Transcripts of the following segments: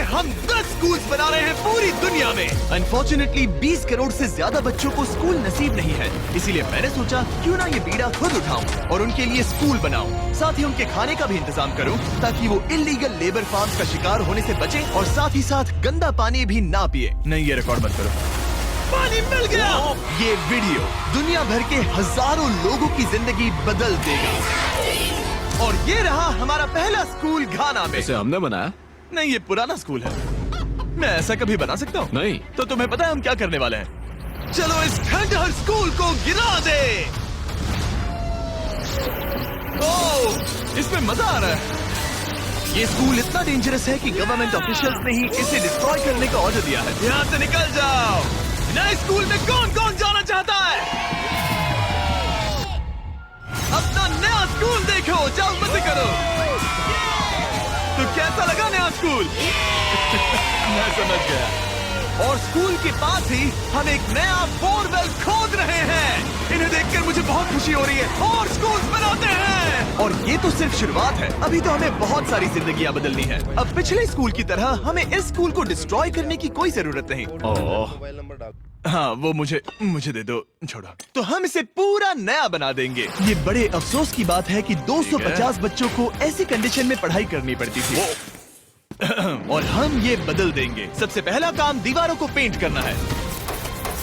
हम 10 स्कूल्स बना रहे हैं पूरी दुनिया में। अनफॉर्चुनेटली 20 करोड़ से ज्यादा बच्चों को स्कूल नसीब नहीं है, इसीलिए मैंने सोचा क्यों ना ये बीड़ा खुद उठाऊं और उनके लिए स्कूल बनाऊं। साथ ही उनके खाने का भी इंतजाम करूं ताकि वो इलीगल लेबर फार्म्स का शिकार होने से बचे और साथ ही साथ गंदा पानी भी ना पिए। नहीं, ये रिकॉर्ड मत करो। पानी मिल गया। ये वीडियो दुनिया भर के हजारों लोगों की जिंदगी बदल देगा। और ये रहा हमारा पहला स्कूल घाना में। इसे हमने बनाया? नहीं, ये पुराना स्कूल है। मैं ऐसा कभी बना सकता हूँ? नहीं। तो तुम्हें पता है हम क्या करने वाले हैं? चलो इस खंडहर स्कूल को गिरा दे। ओह, इसमें मजा आ रहा है। ये स्कूल इतना डेंजरस है कि गवर्नमेंट ऑफिशियल्स ने ही इसे डिस्ट्रॉय करने का ऑर्डर दिया है। यहाँ से निकल जाओ। नए स्कूल में कौन कौन जाना चाहता है? अपना नया स्कूल देखो, जाओ मत करो। तो कैसा लगा नया स्कूल? मैं समझ गया। और स्कूल के पास ही हम एक नया बोरवेल खोद रहे हैं। इन्हें देखकर मुझे बहुत खुशी हो रही है। और स्कूल बनाते हैं। और ये तो सिर्फ शुरुआत है, अभी तो हमें बहुत सारी जिंदगियां बदलनी है। अब पिछले स्कूल की तरह हमें इस स्कूल को डिस्ट्रॉय करने की कोई जरूरत नहीं। हाँ, वो मुझे दे दो, छोड़ो। तो हम इसे पूरा नया बना देंगे। ये बड़े अफसोस की बात है कि 250 बच्चों को ऐसी कंडीशन में पढ़ाई करनी पड़ती थी। और हम ये बदल देंगे। सबसे पहला काम दीवारों को पेंट करना है।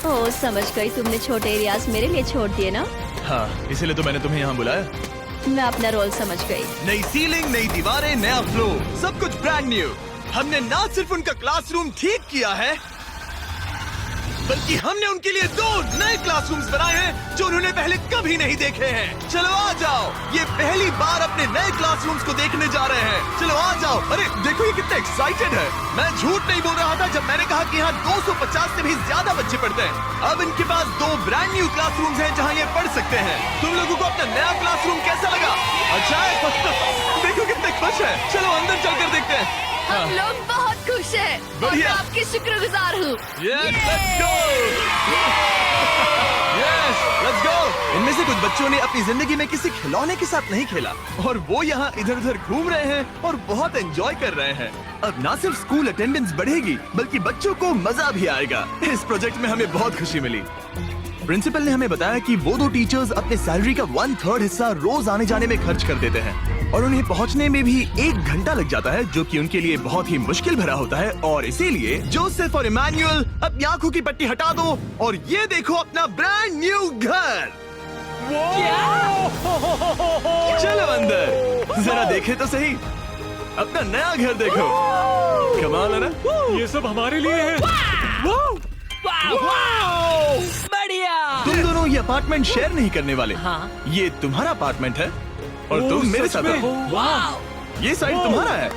ओह, समझ गई। तुमने छोटे एरियाज मेरे लिए छोड़ दिए ना? हाँ, इसीलिए तो मैंने तुम्हें यहाँ बुलाया। मैं अपना रोल समझ गई। नई सीलिंग, नई दीवारें, नया फ्लोर, सब कुछ ब्रांड न्यू। हमने ना सिर्फ उनका क्लासरूम ठीक किया है, बल्कि हमने उनके लिए 2 नए क्लासरूम्स बनाए हैं जो उन्होंने पहले कभी नहीं देखे हैं। चलो आ जाओ, ये पहली बार अपने नए क्लासरूम्स को देखने जा रहे हैं। चलो आ जाओ। अरे देखो ये कितने एक्साइटेड है। मैं झूठ नहीं बोल रहा था जब मैंने कहा कि यहाँ 250 से भी ज्यादा बच्चे पढ़ते हैं। अब इनके पास 2 ब्रांड न्यू क्लासरूम्स हैं जहाँ ये पढ़ सकते हैं। तुम लोगों को अपना नया क्लासरूम कैसा लगा? अच्छा है। देखो कितने खुश है। चलो अंदर चलकर देखते हैं। हम लोग बहुत खुश हैं और मैं आपकी शुक्रगुजार हूँ। Let's go! इनमें से कुछ बच्चों ने अपनी जिंदगी में किसी खिलौने के साथ नहीं खेला और वो यहाँ इधर उधर घूम रहे हैं और बहुत एंजॉय कर रहे हैं। अब ना सिर्फ स्कूल अटेंडेंस बढ़ेगी बल्कि बच्चों को मजा भी आएगा। इस प्रोजेक्ट में हमें बहुत खुशी मिली। प्रिंसिपल ने हमें बताया कि वो 2 टीचर्स अपने सैलरी का 1/3 हिस्सा रोज आने जाने में खर्च कर देते हैं और उन्हें पहुंचने में भी 1 घंटा लग जाता है, जो कि उनके लिए बहुत ही मुश्किल भरा होता है। और इसीलिए जोसेफ और इमैनुअल अपनी आंखों की पट्टी हटा दो और ये देखो अपना ब्रांड न्यू घर। चलो अंदर जरा देखे तो सही, अपना नया घर देखो। कमाल है ना? ये सब हमारे लिए है। बढ़िया। तुम दोनों ये अपार्टमेंट शेयर नहीं करने वाले। हाँ। ये तुम्हारा अपार्टमेंट है और तुम मेरे साथ आओ। ये साइड तुम्हारा है।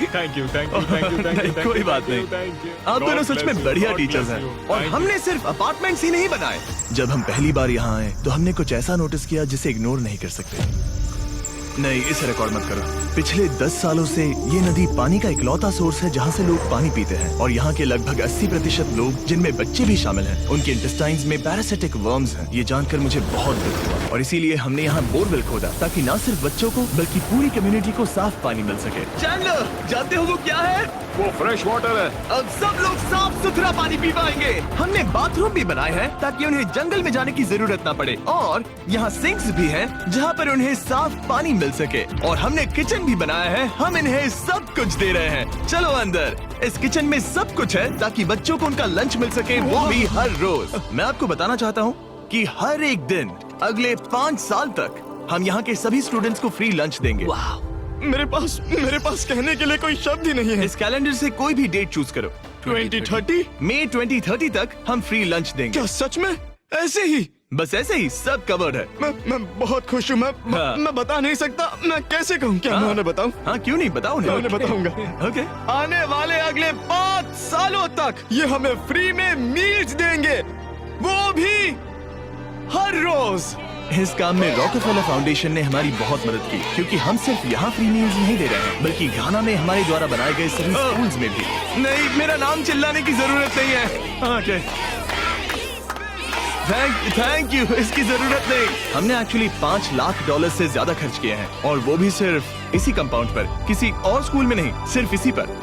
Thank you. कोई बात नहीं। आप दोनों सच में बढ़िया टीचर्स हैं। और हमने सिर्फ अपार्टमेंट्स ही नहीं बनाए। जब हम पहली बार यहाँ आए तो हमने कुछ ऐसा नोटिस किया जिसे इग्नोर नहीं कर सकते। नहीं, इसे रिकॉर्ड मत करो। पिछले 10 सालों से ये नदी पानी का इकलौता सोर्स है जहाँ से लोग पानी पीते हैं और यहाँ के लगभग 80% लोग, जिनमें बच्चे भी शामिल हैं, उनके इंटेस्टाइन्स में पैरासिटिक वर्म्स हैं। ये जानकर मुझे बहुत दुख हुआ और इसीलिए हमने यहाँ बोरवेल खोदा ताकि न सिर्फ बच्चों को बल्कि पूरी कम्युनिटी को साफ पानी मिल सके। चैंडलर, जानते हो वो क्या है? वो फ्रेश वाटर है। अब सब लोग साफ सुथरा पानी पी पाएंगे। हमने बाथरूम भी बनाए हैं ताकि उन्हें जंगल में जाने की जरूरत ना पड़े और यहाँ सिंक्स भी हैं जहाँ पर उन्हें साफ पानी मिल सके। और हमने किचन भी बनाया है। हम इन्हें सब कुछ दे रहे हैं। चलो अंदर। इस किचन में सब कुछ है ताकि बच्चों को उनका लंच मिल सके, वो भी हर रोज। मैं आपको बताना चाहता हूँ कि हर एक दिन अगले 5 साल तक हम यहाँ के सभी स्टूडेंट्स को फ्री लंच देंगे। मेरे पास कहने के लिए कोई शब्द ही नहीं है। इस कैलेंडर से कोई भी डेट चूज करो। 2030? मई 2030 तक हम फ्री लंच देंगे। क्या सच में? ऐसे ही? बस ऐसे ही, सब कवर्ड है। मैं बहुत खुश हूँ। मैं बता नहीं सकता। मैं कैसे कहूँ? क्या मैं उन्हें बताऊँ? हाँ, क्यों नहीं, बताओ मैं उन्हें बताऊंगा। ओके। आने वाले अगले 5 सालों तक ये हमें फ्री में मील्स देंगे, वो भी हर रोज। इस काम में रॉकफेलर फाउंडेशन ने हमारी बहुत मदद की क्योंकि हम सिर्फ यहाँ फ्री मील्स नहीं दे रहे हैं बल्कि घाना में हमारे द्वारा बनाए गए सभी स्कूल्स में भी। नहीं, मेरा नाम चिल्लाने की जरूरत नहीं है। ओके, थैंक यू, इसकी जरूरत नहीं। हमने एक्चुअली $5 लाख से ज्यादा खर्च किए हैं और वो भी सिर्फ इसी कंपाउंड पर, किसी और स्कूल में नहीं, सिर्फ इसी पर।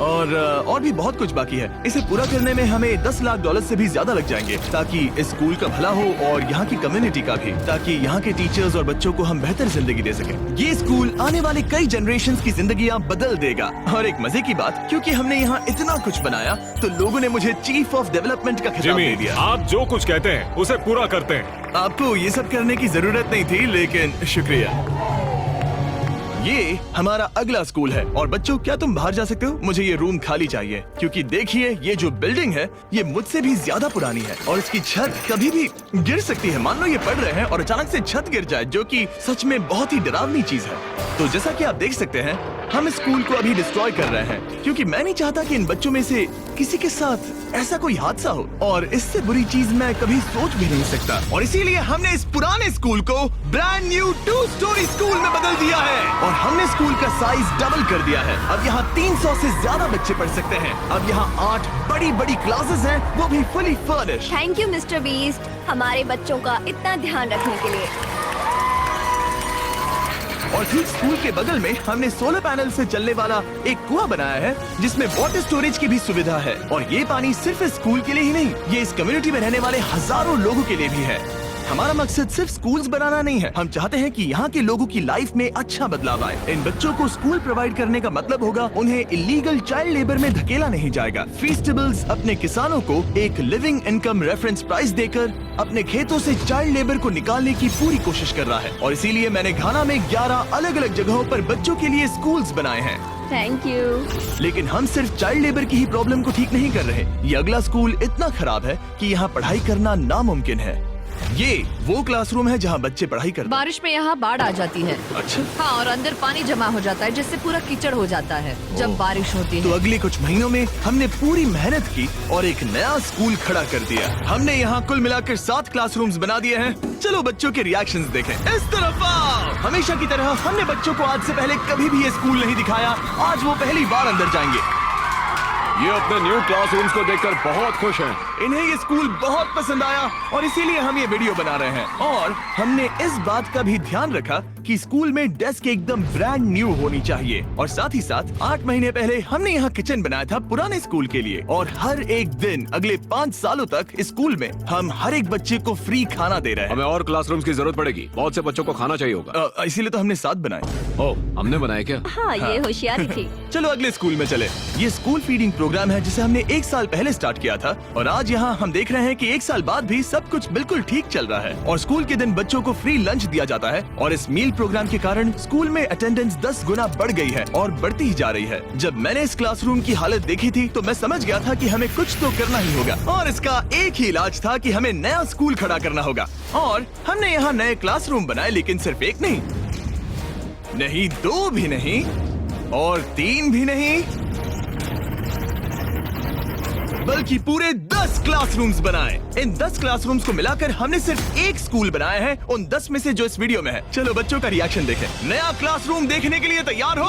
और भी बहुत कुछ बाकी है। इसे पूरा करने में हमें $10 लाख से भी ज्यादा लग जाएंगे, ताकि इस स्कूल का भला हो और यहाँ की कम्युनिटी का भी, ताकि यहाँ के टीचर्स और बच्चों को हम बेहतर जिंदगी दे सकें। ये स्कूल आने वाले कई जनरेशंस की जिंदगियाँ बदल देगा। और एक मजे की बात, क्योंकि हमने यहाँ इतना कुछ बनाया तो लोगों ने मुझे चीफ ऑफ डेवलपमेंट का खिताब दे जिमी, दिया। आप जो कुछ कहते हैं उसे पूरा करते हैं। आपको ये सब करने की जरूरत नहीं थी, लेकिन शुक्रिया। ये हमारा अगला स्कूल है। और बच्चों, क्या तुम बाहर जा सकते हो? मुझे ये रूम खाली चाहिए, क्योंकि देखिए ये जो बिल्डिंग है ये मुझसे भी ज्यादा पुरानी है और इसकी छत कभी भी गिर सकती है। मान लो ये पढ़ रहे हैं और अचानक से छत गिर जाए, जो कि सच में बहुत ही डरावनी चीज है। तो जैसा कि आप देख सकते हैं, हम इस स्कूल को अभी डिस्ट्रॉय कर रहे हैं, क्योंकि मैं नहीं चाहता कि इन बच्चों में से किसी के साथ ऐसा कोई हादसा हो, और इससे बुरी चीज मैं कभी सोच भी नहीं सकता। और इसीलिए हमने इस पुराने स्कूल को ब्रांड न्यू 2 स्टोरी स्कूल में बदल दिया है और हमने स्कूल का साइज डबल कर दिया है। अब यहाँ 300 से ज्यादा बच्चे पढ़ सकते हैं। अब यहाँ 8 बड़ी बड़ी क्लासेस हैं, वो भी fully furnished. Thank you mister beast, हमारे बच्चों का इतना ध्यान रखने के लिए। और ठीक स्कूल के बगल में हमने सोलर पैनल से चलने वाला एक कुआं बनाया है, जिसमें वाटर स्टोरेज की भी सुविधा है। और ये पानी सिर्फ इस स्कूल के लिए ही नहीं, ये इस कम्युनिटी में रहने वाले हजारों लोगों के लिए भी है। हमारा मकसद सिर्फ स्कूल्स बनाना नहीं है, हम चाहते हैं कि यहाँ के लोगों की लाइफ में अच्छा बदलाव आए। इन बच्चों को स्कूल प्रोवाइड करने का मतलब होगा उन्हें इलीगल चाइल्ड लेबर में धकेला नहीं जाएगा। फीस्टेबल्स अपने किसानों को एक लिविंग इनकम रेफरेंस प्राइस देकर अपने खेतों से चाइल्ड लेबर को निकालने की पूरी कोशिश कर रहा है। और इसीलिए मैंने घाना में 11 अलग अलग जगहों पर बच्चों के लिए स्कूल्स बनाए हैं। Thank you. लेकिन हम सिर्फ चाइल्ड लेबर की ही प्रॉब्लम को ठीक नहीं कर रहे। ये अगला स्कूल इतना खराब है कि यहाँ पढ़ाई करना नामुमकिन है। ये वो क्लासरूम है जहाँ बच्चे पढ़ाई करते हैं। बारिश में यहाँ बाढ़ आ जाती है। अच्छा, हाँ, और अंदर पानी जमा हो जाता है, जिससे पूरा कीचड़ हो जाता है जब बारिश होती तो है। अगले कुछ महीनों में हमने पूरी मेहनत की और एक नया स्कूल खड़ा कर दिया। हमने यहाँ कुल मिलाकर 7 क्लासरूम्स बना दिए हैं। चलो बच्चों के रिएक्शंस देखें। इस तरफ आओ। हमेशा की तरह हमने बच्चों को आज से पहले कभी भी ये स्कूल नहीं दिखाया। आज वो पहली बार अंदर जाएंगे। ये अपने न्यू क्लासरूम्स को देखकर बहुत खुश हैं। इन्हें ये स्कूल बहुत पसंद आया और इसीलिए हम ये वीडियो बना रहे हैं। और हमने इस बात का भी ध्यान रखा कि स्कूल में डेस्क एकदम ब्रांड न्यू होनी चाहिए। और साथ ही साथ 8 महीने पहले हमने यहाँ किचन बनाया था पुराने स्कूल के लिए। और हर एक दिन अगले 5 सालों तक इस स्कूल में हम हर एक बच्चे को फ्री खाना दे रहे हैं। हमें और क्लासरूम्स की जरूरत पड़ेगी। बहुत से बच्चों को खाना चाहिए होगा। इसीलिए तो हमने 7 बनाए। ओह, हमने बनाए क्या? हाँ, ये होशियारी थी। चलो अगले स्कूल में चले। ये स्कूल फीडिंग प्रोग्राम है जिसे हमने 1 साल पहले स्टार्ट किया था। और आज यहाँ हम देख रहे हैं कि 1 साल बाद भी सब कुछ बिल्कुल ठीक चल रहा है। और स्कूल के दिन बच्चों को फ्री लंच दिया जाता है। और इस मील प्रोग्राम के कारण स्कूल में अटेंडेंस 10 गुना बढ़ गई है और बढ़ती ही जा रही है। जब मैंने इस क्लासरूम की हालत देखी थी तो मैं समझ गया था कि हमें कुछ तो करना ही होगा। और इसका एक ही इलाज था कि हमें नया स्कूल खड़ा करना होगा। और हमने यहाँ नए क्लासरूम बनाए, लेकिन सिर्फ 1 नहीं, 2 भी नहीं, और 3 भी नहीं, बल्कि पूरे 10 क्लासरूम्स बनाए। इन 10 क्लासरूम्स को मिलाकर हमने सिर्फ एक स्कूल बनाया है, उन 10 में से जो इस वीडियो में है। चलो बच्चों का रिएक्शन देखें। नया क्लासरूम देखने के लिए तैयार हो?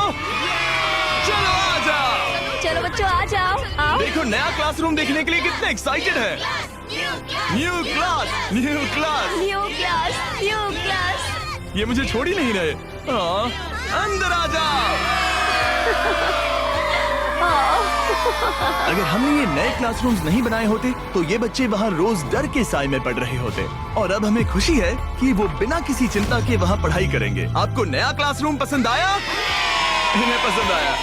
चलो आ जाओ। चलो बच्चों आ जाओ, आओ। देखो नया क्लासरूम देखने के लिए कितने एक्साइटेड है। New class, new class. New class, new class. ये मुझे छोड़ ही नहीं रहे। हाँ, अंदर आ जाओ। अगर हमने ये नए क्लासरूम्स नहीं बनाए होते तो ये बच्चे वहाँ रोज डर के साए में पढ़ रहे होते। और अब हमें खुशी है कि वो बिना किसी चिंता के वहाँ पढ़ाई करेंगे। आपको नया क्लासरूम पसंद आया? इन्हें पसंद आया।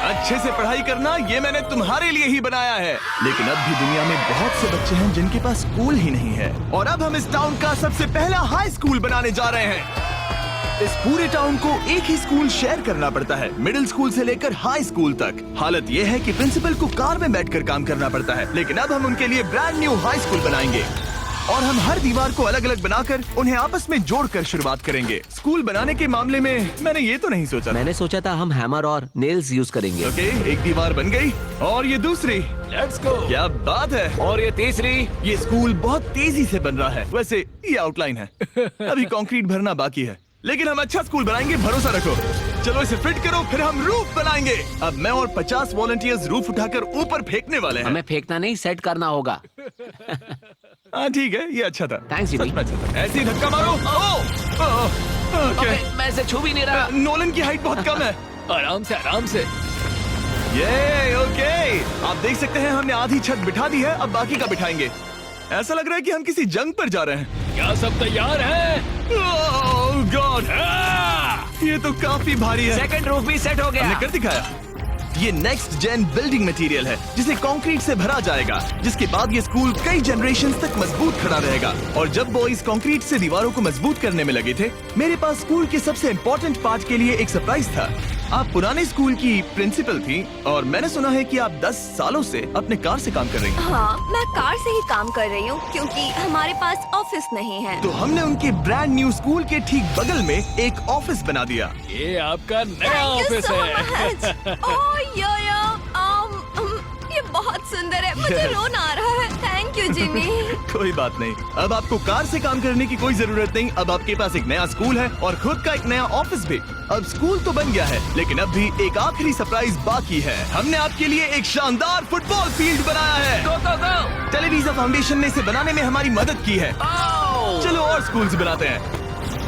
अच्छे से पढ़ाई करना ये मैंने तुम्हारे लिए ही बनाया है। लेकिन अब भी दुनिया में बहुत से बच्चे हैं जिनके पास स्कूल ही नहीं है। और अब हम इस टाउन का सबसे पहला हाई स्कूल बनाने जा रहे हैं। इस पूरे टाउन को एक ही स्कूल शेयर करना पड़ता है, मिडिल स्कूल से लेकर हाई स्कूल तक। हालत ये है कि प्रिंसिपल को कार में बैठकर काम करना पड़ता है। लेकिन अब हम उनके लिए ब्रांड न्यू हाई स्कूल बनाएंगे। और हम हर दीवार को अलग अलग बनाकर उन्हें आपस में जोड़कर शुरुआत करेंगे। स्कूल बनाने के मामले में मैंने ये तो नहीं सोचा। मैंने सोचा था हम हैमर और नेल्स यूज करेंगे। ओके, एक दीवार बन गई और ये दूसरी। Let's go. क्या बात है। और ये तीसरी। ये स्कूल बहुत तेजी से बन रहा है। वैसे ये आउटलाइन है, अभी कंक्रीट भरना बाकी है, लेकिन हम अच्छा स्कूल बनाएंगे, भरोसा रखो। चलो इसे फिट करो, फिर हम रूफ बनाएंगे। अब मैं और 50 वॉलंटियर्स रूफ उठाकर ऊपर फेंकने वाले हैं। हमें फेंकना नहीं, सेट करना होगा। हाँ ठीक है, ये अच्छा था। Thanks Jimmy. सच में अच्छा था। ऐसे ही धक्का मारो। ओके मैं इसे छू भी नहीं रहा। नोलन की हाइट बहुत कम है। आराम से आराम से। ये ओके, आप देख सकते हैं हमने आधी छत बिठा दी है, अब बाकी का बिठाएंगे। ऐसा लग रहा है कि हम किसी जंग पर जा रहे हैं। क्या सब तैयार है? ओह गॉड, ये तो काफी भारी है। सेकंड रूफ भी सेट हो हमने गया। कर दिखाया। ये नेक्स्ट जेन बिल्डिंग मटेरियल है जिसे कंक्रीट से भरा जाएगा, जिसके बाद ये स्कूल कई जनरेशन तक मजबूत खड़ा रहेगा। और जब बॉयज कंक्रीट से दीवारों को मजबूत करने में लगे थे, मेरे पास स्कूल के सबसे इम्पोर्टेंट पार्ट के लिए एक सरप्राइज था। आप पुराने स्कूल की प्रिंसिपल थी और मैंने सुना है कि आप 10 सालों से अपने कार से काम कर रही हैं। हाँ, मैं कार से ही काम कर रही हूँ क्योंकि हमारे पास ऑफिस नहीं है। तो हमने उनके ब्रांड न्यू स्कूल के ठीक बगल में एक ऑफिस बना दिया। ये आपका नया Thank you ऑफिस so है। much. Oh, ये बहुत सुंदर है, मुझे रोना आ रहा है। Thank you Jimmy. कोई बात नहीं, अब आपको कार से काम करने की कोई जरूरत नहीं। अब आपके पास एक नया स्कूल है और खुद का एक नया ऑफिस भी। अब स्कूल तो बन गया है, लेकिन अब भी एक आखिरी सरप्राइज बाकी है। हमने आपके लिए एक शानदार फुटबॉल फील्ड बनाया है। गो गो गो। टेलीविजन फाउंडेशन ने इसे बनाने में हमारी मदद की है। ओह! चलो और स्कूल्स बनाते हैं।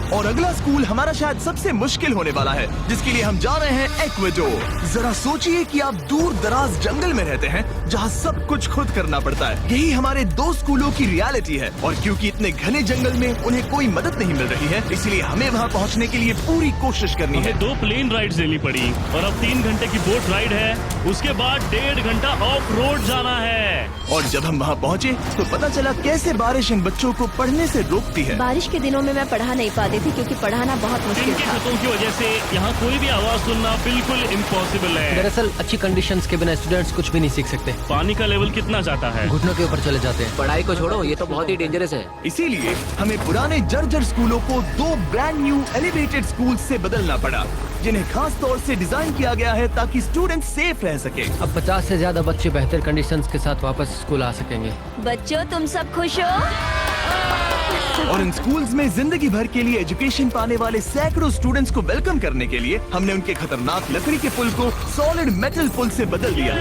और अगला स्कूल हमारा शायद सबसे मुश्किल होने वाला है, जिसके लिए हम जा रहे हैं एक्वेडोर। जरा सोचिए कि आप दूर दराज जंगल में रहते हैं जहां सब कुछ खुद करना पड़ता है। यही हमारे 2 स्कूलों की रियलिटी है। और क्योंकि इतने घने जंगल में उन्हें कोई मदद नहीं मिल रही है, इसलिए हमें वहां पहुंचने के लिए पूरी कोशिश करनी है। हमें 2 प्लेन राइड्स लेनी पड़ी और अब 3 घंटे की बोट राइड है। उसके बाद 1.5 घंटा ऑफ रोड जाना है। और जब हम वहां पहुंचे तो पता चला कैसे बारिश इन बच्चों को पढ़ने से रोकती है। बारिश के दिनों में मैं पढ़ा नहीं पाती थी क्योंकि पढ़ाना बहुत मुश्किल इनके था। खतों की वजह से यहाँ कोई भी आवाज सुनना बिल्कुल इम्पॉसिबल है। दरअसल अच्छी कंडीशंस के बिना स्टूडेंट्स कुछ भी नहीं सीख सकते। पानी का लेवल कितना जाता है? घुटनों के ऊपर चले जाते हैं। पढ़ाई को छोड़ो, ये तो बहुत ही डेंजरस है। इसीलिए हमें पुराने जर्जर स्कूलों को 2 ब्रांड न्यू एलिवेटेड स्कूल से बदलना पड़ा, जिन्हें खास तौर से डिजाइन किया गया है ताकि स्टूडेंट सेफ रह सके। अब 50 से ज्यादा बच्चे बेहतर कंडीशंस के साथ वापस स्कूल आ सकेंगे। बच्चों, तुम सब खुश हो? और इन स्कूल्स में जिंदगी भर के लिए एजुकेशन पाने वाले सैकड़ों स्टूडेंट्स को वेलकम करने के लिए हमने उनके खतरनाक लकड़ी के पुल को सॉलिड मेटल पुल से बदल दिया।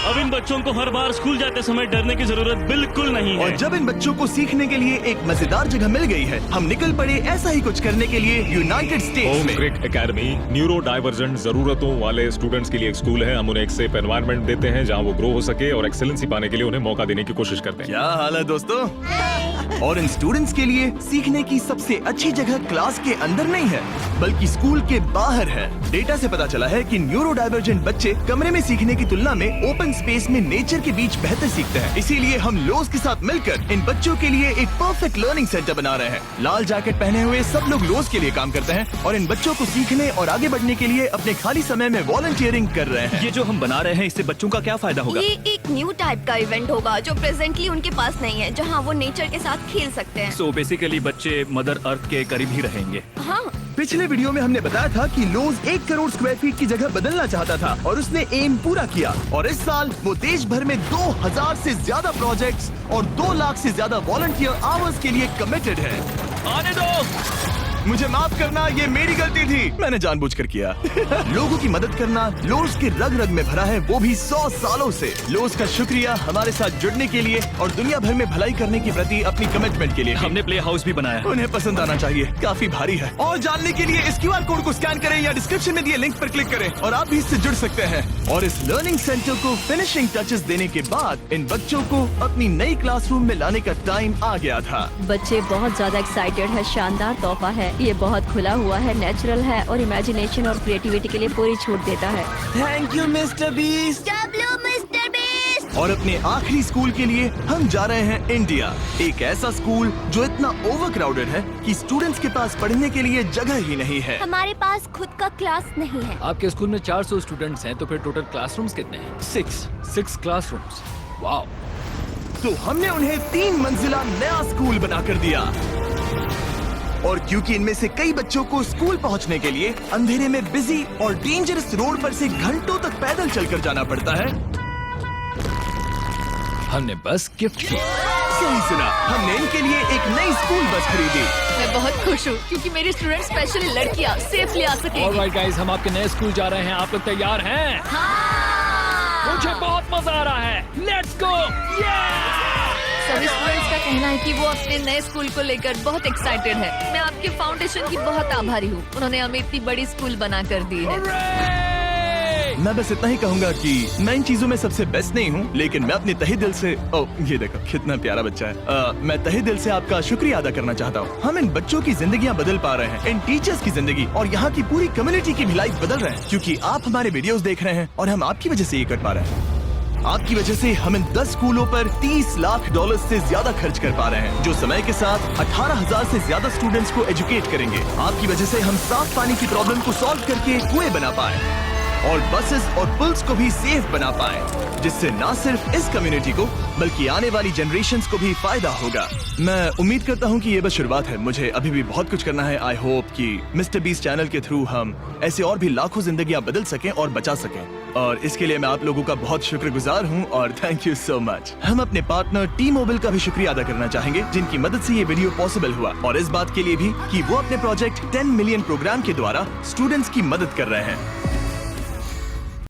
अब इन बच्चों को हर बार स्कूल जाते समय डरने की जरूरत बिल्कुल नहीं है। और जब इन बच्चों को सीखने के लिए एक मजेदार जगह मिल गई है, हम निकल पड़े ऐसा ही कुछ करने के लिए यूनाइटेड स्टेट्स होम में। क्रिक एकेडमी न्यूरो डाइवर्जेंट जरूरतों वाले स्टूडेंट्स के लिए एक स्कूल है। हम उन्हें एक सेफ एनवायरनमेंट देते हैं जहां वो ग्रो हो सके और एक्सेलेंसी पाने के लिए उन्हें मौका देने की कोशिश करते हैं। क्या हाल है दोस्तों? और इन स्टूडेंट्स के लिए सीखने की सबसे अच्छी जगह क्लास के अंदर नहीं है, बल्कि स्कूल के बाहर है। डेटा से पता चला है कि न्यूरो डाइवर्जेंट बच्चे कमरे में सीखने की तुलना में ओपन स्पेस में नेचर के बीच बेहतर सीखते हैं। इसीलिए हम लोज के साथ मिलकर इन बच्चों के लिए एक परफेक्ट लर्निंग सेंटर बना रहे हैं। लाल जैकेट पहने हुए सब लोग लोज के लिए काम करते हैं और इन बच्चों को सीखने और आगे बढ़ने के लिए अपने खाली समय में वॉलंटियरिंग कर रहे हैं। ये जो हम बना रहे हैं, इससे बच्चों का क्या फायदा होगा? ये एक न्यू टाइप का इवेंट होगा जो प्रेजेंटली उनके पास नहीं है, जहाँ वो नेचर के साथ खेल सकते हैं। सो बेसिकली बच्चे मदर अर्थ के करीब ही रहेंगे। हाँ, पिछले वीडियो में हमने बताया था कि लोज 1 करोड़ स्क्वायर फीट की जगह बदलना चाहता था और उसने एम पूरा किया। और इस साल वो देश भर में 2000 से ज्यादा प्रोजेक्ट्स और 2 लाख से ज्यादा वॉलंटियर आवर्स के लिए कमिटेड है। आने दो। मुझे माफ करना, ये मेरी गलती थी, मैंने जानबूझकर किया। लोगों की मदद करना लोज के रग रग में भरा है, वो भी 100 सालों से। लोज का शुक्रिया हमारे साथ जुड़ने के लिए और दुनिया भर में भलाई करने के प्रति अपनी कमिटमेंट के लिए। हमने प्ले हाउस भी बनाया। उन्हें पसंद आना चाहिए, काफी भारी है। और जानने के लिए इस QR कोड को स्कैन करें या डिस्क्रिप्शन में दिए लिंक पर क्लिक करें और आप भी इससे जुड़ सकते हैं। और इस लर्निंग सेंटर को फिनिशिंग टचेस देने के बाद इन बच्चों को अपनी नई क्लासरूम में लाने का टाइम आ गया था। बच्चे बहुत ज्यादा एक्साइटेड है। शानदार तोहफा है, ये बहुत खुला हुआ है, नेचुरल है और इमेजिनेशन और क्रिएटिविटी के लिए पूरी छूट देता है। Thank you mister beast. Mister beast. और अपने आखिरी स्कूल के लिए हम जा रहे हैं इंडिया। एक ऐसा स्कूल जो इतना ओवरक्राउडेड है कि स्टूडेंट्स के पास पढ़ने के लिए जगह ही नहीं है। हमारे पास खुद का क्लास नहीं है। आपके स्कूल में 400 स्टूडेंट्स हैं, तो फिर टोटल क्लासरूम्स कितने हैं? 6 क्लासरूम्स। वाओ। तो हमने उन्हें 3 मंजिला नया स्कूल बनाकर दिया। और क्योंकि इनमें से कई बच्चों को स्कूल पहुंचने के लिए अंधेरे में बिजी और डेंजरस रोड पर से घंटों तक पैदल चलकर जाना पड़ता है, हमने बस गिफ्ट की। सही सुना, हमने इनके लिए एक नई स्कूल बस खरीदी। मैं बहुत खुश हूँ क्योंकि मेरी स्टूडेंट स्पेशली लड़कियाँ सेफली आ सकेंगी। ऑलराइट गाइस, हम आपके नए स्कूल जा रहे हैं। आप लोग तैयार हैं? हाँ। मुझे बहुत मजा आ रहा है। Let's go. सभी स्टूडेंट्स का कहना है कि वो अपने नए स्कूल को लेकर बहुत एक्साइटेड है। मैं आपके फाउंडेशन की बहुत आभारी हूँ, उन्होंने हमें इतनी बड़ी स्कूल बना कर दी है। मैं बस इतना ही कहूंगा कि मैं इन चीजों में सबसे बेस्ट नहीं हूँ, लेकिन मैं अपने तहे दिल से ये देखो कितना प्यारा बच्चा है। मैं तहे दिल से आपका शुक्रिया अदा करना चाहता हूँ। हम इन बच्चों की जिंदगियाँ बदल पा रहे हैं, इन टीचर्स की जिंदगी और यहाँ की पूरी कम्युनिटी की भी लाइफ बदल रहे हैं, क्योंकि आप हमारे वीडियोस देख रहे हैं और हम आपकी वजह से ये कर पा रहे हैं। आपकी वजह से हम इन 10 स्कूलों पर $30 लाख से ज्यादा खर्च कर पा रहे हैं, जो समय के साथ 18,000 से ज्यादा स्टूडेंट्स को एजुकेट करेंगे। आपकी वजह से हम साफ पानी की प्रॉब्लम को सॉल्व करके कुएं बना पाए और बसेस और पुल्स को भी सेफ बना पाए, जिससे न सिर्फ इस कम्युनिटी को बल्कि आने वाली जनरेशंस को भी फायदा होगा। मैं उम्मीद करता हूं कि ये बस शुरुआत है, मुझे अभी भी बहुत कुछ करना है। आई होप कि मिस्टर बीस्ट चैनल के थ्रू हम ऐसे और भी लाखों जिंदगियां बदल सकें और बचा सकें, और इसके लिए मैं आप लोगों का बहुत शुक्रगुजार हूं और थैंक यू सो मच। हम अपने पार्टनर टी मोबाइल का भी शुक्रिया अदा करना चाहेंगे, जिनकी मदद से ये वीडियो पॉसिबल हुआ, और इस बात के लिए भी कि वो अपने प्रोजेक्ट 10 मिलियन प्रोग्राम के द्वारा स्टूडेंट्स की मदद कर रहे हैं।